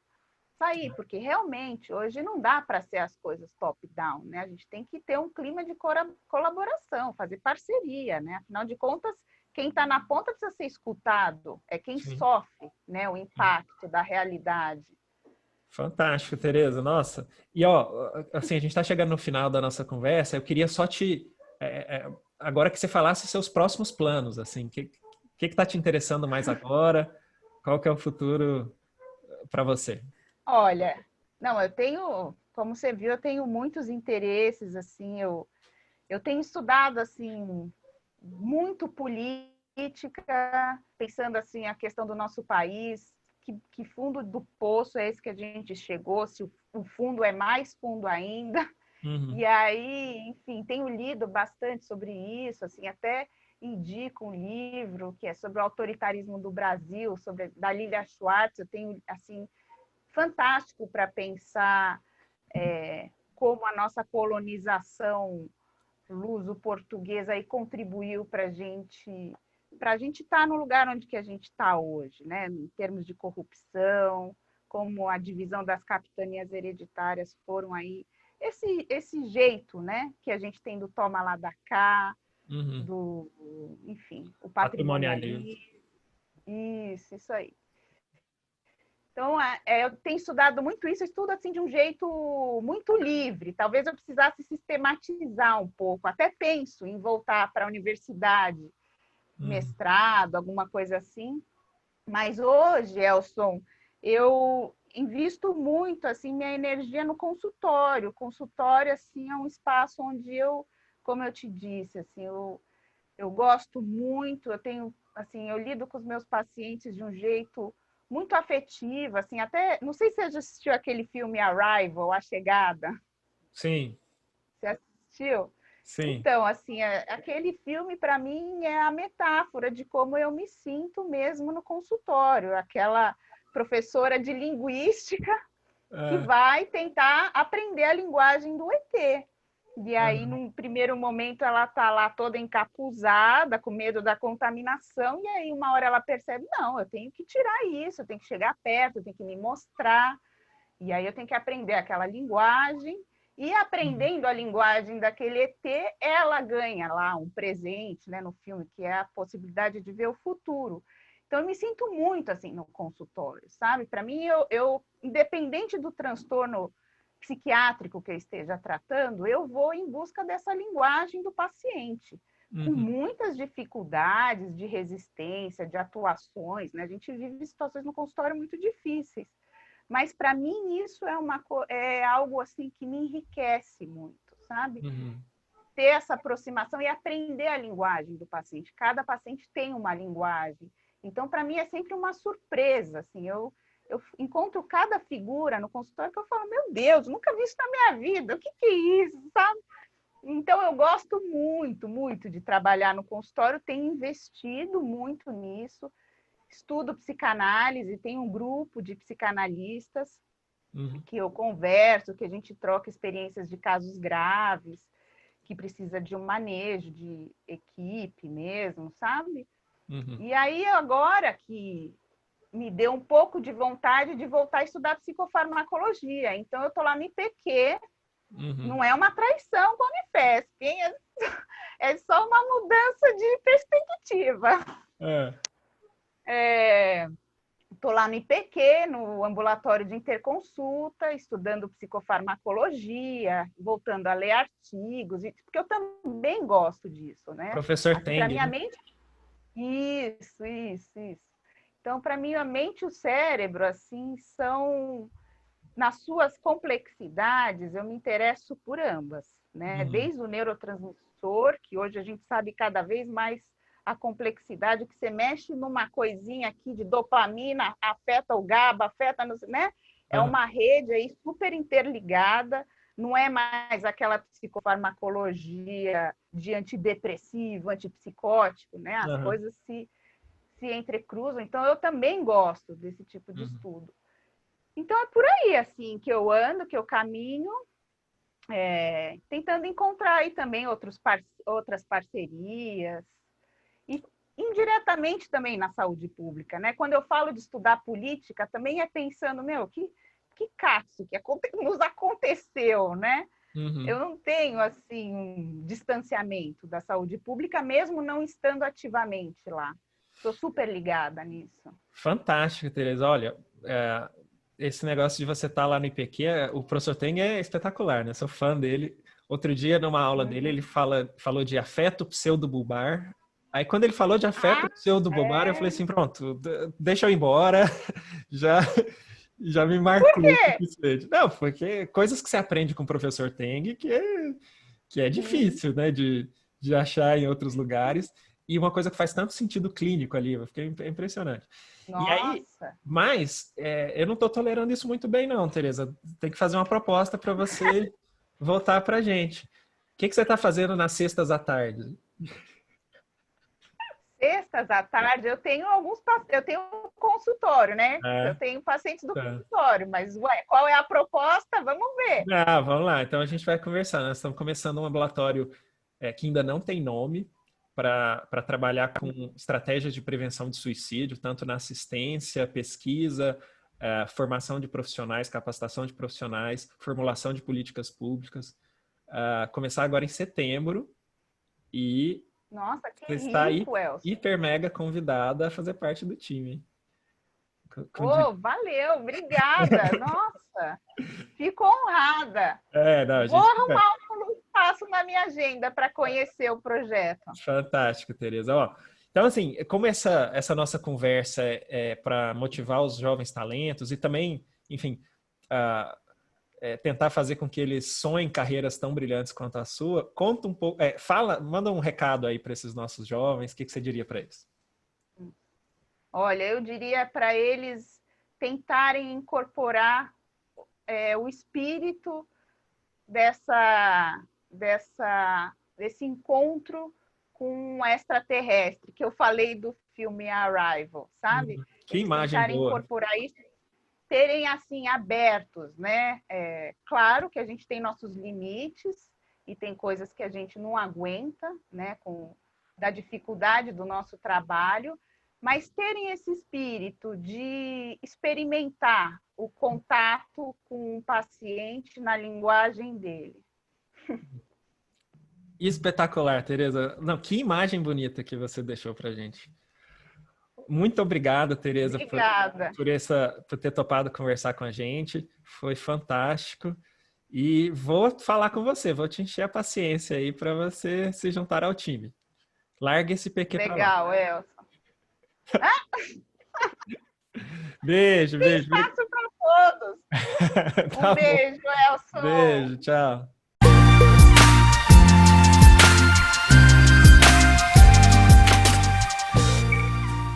[SPEAKER 2] saí, porque realmente hoje não dá para ser as coisas top-down, né? A gente tem que ter um clima de colaboração, fazer parceria, né? Afinal de contas, quem está na ponta precisa ser escutado, é quem
[SPEAKER 1] Sim.
[SPEAKER 2] sofre, né, o impacto da realidade.
[SPEAKER 1] Fantástico, Tereza. Nossa. E ó, assim, a gente está chegando no final da nossa conversa. Eu queria só agora que você falasse seus próximos planos, assim, que está te interessando mais agora? Qual que é o futuro para você?
[SPEAKER 2] Olha, não, eu tenho, como você viu, eu tenho muitos interesses, assim, eu tenho estudado, assim, muito política, pensando, assim, a questão do nosso país, que fundo do poço é esse que a gente chegou, se o fundo é mais fundo ainda.
[SPEAKER 1] Uhum.
[SPEAKER 2] E aí, enfim, tenho lido bastante sobre isso, assim, até indico um livro que é sobre o autoritarismo do Brasil, da Lilia Schwartz. Eu tenho, assim, fantástico para pensar como a nossa colonização luso-portuguesa aí contribuiu para a gente estar no lugar onde que a gente está hoje, né? Em termos de corrupção, como a divisão das capitanias hereditárias foram aí esse jeito, né? Que a gente tem do toma lá da cá,
[SPEAKER 1] Uhum.
[SPEAKER 2] enfim, o
[SPEAKER 1] Patrimonialismo.
[SPEAKER 2] patrimonialismo, isso aí. Então, eu tenho estudado muito isso, eu estudo assim de um jeito muito livre. Talvez eu precisasse sistematizar um pouco. Até penso em voltar para a universidade,
[SPEAKER 1] Uhum.
[SPEAKER 2] mestrado, alguma coisa assim. Mas hoje, Elson, eu invisto muito assim minha energia no consultório. O consultório assim é um espaço onde como eu te disse, assim, eu gosto muito, eu tenho, assim, eu lido com os meus pacientes de um jeito muito afetivo, assim, até, não sei se você já assistiu aquele filme Arrival, A Chegada.
[SPEAKER 1] Sim,
[SPEAKER 2] Você assistiu?
[SPEAKER 1] sim.
[SPEAKER 2] Então, assim, aquele filme para mim é a metáfora de como eu me sinto mesmo no consultório, aquela professora de linguística que
[SPEAKER 1] É,
[SPEAKER 2] vai tentar aprender a linguagem do ET. E aí,
[SPEAKER 1] aham.
[SPEAKER 2] num primeiro momento, ela está lá toda encapuzada, com medo da contaminação, e aí, uma hora, ela percebe: não, eu tenho que tirar isso, eu tenho que chegar perto, eu tenho que me mostrar, e aí eu tenho que aprender aquela linguagem. E
[SPEAKER 1] Uhum.
[SPEAKER 2] aprendendo a linguagem daquele ET, ela ganha lá um presente, né, no filme, que é a possibilidade de ver o futuro. Então, eu me sinto muito assim no consultório, sabe? Para mim, independente do transtorno psiquiátrico que eu esteja tratando, eu vou em busca dessa linguagem do paciente, com
[SPEAKER 1] Uhum.
[SPEAKER 2] muitas dificuldades de resistência, de atuações, né? A gente vive situações no consultório muito difíceis, mas para mim isso é algo assim que me enriquece muito, sabe?
[SPEAKER 1] Uhum.
[SPEAKER 2] Ter essa aproximação e aprender a linguagem do paciente. Cada paciente tem uma linguagem. Então, para mim, é sempre uma surpresa. Assim, eu encontro cada figura no consultório que eu falo: meu Deus, nunca vi isso na minha vida, o que é isso, sabe? Então, eu gosto muito, muito de trabalhar no consultório, tenho investido muito nisso, estudo psicanálise, tenho um grupo de psicanalistas
[SPEAKER 1] Uhum.
[SPEAKER 2] que eu converso, que a gente troca experiências de casos graves, que precisa de um manejo de equipe mesmo, sabe?
[SPEAKER 1] Uhum.
[SPEAKER 2] E aí, agora que me deu um pouco de vontade de voltar a estudar psicofarmacologia. Então, eu estou lá no IPQ,
[SPEAKER 1] Uhum.
[SPEAKER 2] não é uma traição com a Unifesp, hein? É só uma mudança de perspectiva.
[SPEAKER 1] É.
[SPEAKER 2] Estou lá no IPQ, no ambulatório de interconsulta, estudando psicofarmacologia, voltando a ler artigos, porque eu também gosto disso, né?
[SPEAKER 1] Professor
[SPEAKER 2] Assim, para
[SPEAKER 1] Teng,
[SPEAKER 2] minha
[SPEAKER 1] né?
[SPEAKER 2] mente, isso. Então, para mim, a mente e o cérebro, assim, são, nas suas complexidades, eu me interesso por ambas, né?
[SPEAKER 1] Uhum.
[SPEAKER 2] Desde o neurotransmissor, que hoje a gente sabe cada vez mais a complexidade, que você mexe numa coisinha aqui de dopamina, afeta o GABA, afeta, né? É
[SPEAKER 1] Aham.
[SPEAKER 2] uma rede aí super interligada, não é mais aquela psicofarmacologia de antidepressivo, antipsicótico, né? As
[SPEAKER 1] Aham.
[SPEAKER 2] coisas se entrecruzam. Então, eu também gosto desse tipo de
[SPEAKER 1] Uhum.
[SPEAKER 2] estudo. Então, é por aí, assim, que eu ando, que eu caminho, tentando encontrar aí também outras parcerias. E indiretamente também na saúde pública, né? Quando eu falo de estudar política, também é pensando, que caso que nos aconteceu, né?
[SPEAKER 1] Uhum.
[SPEAKER 2] Eu não tenho, assim, um distanciamento da saúde pública, mesmo não estando ativamente lá. Estou super ligada nisso.
[SPEAKER 1] Fantástico, Tereza. Olha, esse negócio de você estar lá no IPQ, o professor Teng é espetacular, né? Sou fã dele. Outro dia, numa aula dele, ele falou de afeto pseudobulbar. Aí, quando ele falou de afeto pseudobulbar, eu falei assim, pronto, deixa eu ir embora. Já, já me
[SPEAKER 2] Por
[SPEAKER 1] marcou o
[SPEAKER 2] quê?
[SPEAKER 1] suficiente. Não, porque coisas que você aprende com o professor Teng que é
[SPEAKER 2] Sim.
[SPEAKER 1] difícil, né, de achar em outros lugares. E uma coisa que faz tanto sentido clínico ali, eu fiquei impressionante. E aí,
[SPEAKER 2] Nossa.
[SPEAKER 1] mas eu não estou tolerando isso muito bem, não, Tereza. Tem que fazer uma proposta para você voltar para a gente. O que você está fazendo nas sextas à tarde?
[SPEAKER 2] Sextas à tarde eu tenho um consultório, né? Eu
[SPEAKER 1] Ah,
[SPEAKER 2] tenho pacientes do
[SPEAKER 1] tá.
[SPEAKER 2] consultório, mas ué, qual é a proposta? Vamos ver.
[SPEAKER 1] Ah, vamos lá. Então a gente vai conversar. Nós estamos começando um ambulatório que ainda não tem nome para trabalhar com estratégias de prevenção de suicídio, tanto na assistência, pesquisa, formação de profissionais, capacitação de profissionais, formulação de políticas públicas. Começar agora em setembro e
[SPEAKER 2] Nossa, que
[SPEAKER 1] você está aí
[SPEAKER 2] rico, Elson.
[SPEAKER 1] hiper mega convidada a fazer parte do time.
[SPEAKER 2] Oh, valeu, obrigada. Nossa, fico honrada.
[SPEAKER 1] Não, a
[SPEAKER 2] Vou
[SPEAKER 1] gente vai.
[SPEAKER 2] arrumar um espaço na minha agenda para conhecer o projeto.
[SPEAKER 1] Fantástico, Tereza. Ó, então, assim, como essa nossa conversa para motivar os jovens talentos e também, enfim, tentar fazer com que eles sonhem carreiras tão brilhantes quanto a sua, conta um pouco, manda um recado aí para esses nossos jovens, o que você diria para eles?
[SPEAKER 2] Olha, eu diria para eles tentarem incorporar o espírito desse encontro com um extraterrestre, que eu falei do filme Arrival, sabe?
[SPEAKER 1] Que
[SPEAKER 2] Eles
[SPEAKER 1] imagem
[SPEAKER 2] tentarem
[SPEAKER 1] boa.
[SPEAKER 2] incorporar isso, terem assim abertos, né? Claro que a gente tem nossos limites e tem coisas que a gente não aguenta, né? Da dificuldade do nosso trabalho, mas terem esse espírito de experimentar o contato com o paciente na linguagem dele.
[SPEAKER 1] Espetacular, Tereza. Não, que imagem bonita que você deixou para gente. Muito obrigado, Tereza,
[SPEAKER 2] Obrigada.
[SPEAKER 1] por ter topado conversar com a gente. Foi fantástico. E vou falar com você, vou te encher a paciência aí para você se juntar ao time. Larga esse PQ para lá.
[SPEAKER 2] Legal, Elson.
[SPEAKER 1] Beijo,
[SPEAKER 2] Tem
[SPEAKER 1] beijo.
[SPEAKER 2] espaço para todos. Um
[SPEAKER 1] Tá bom.
[SPEAKER 2] beijo, Elson.
[SPEAKER 1] Beijo, tchau.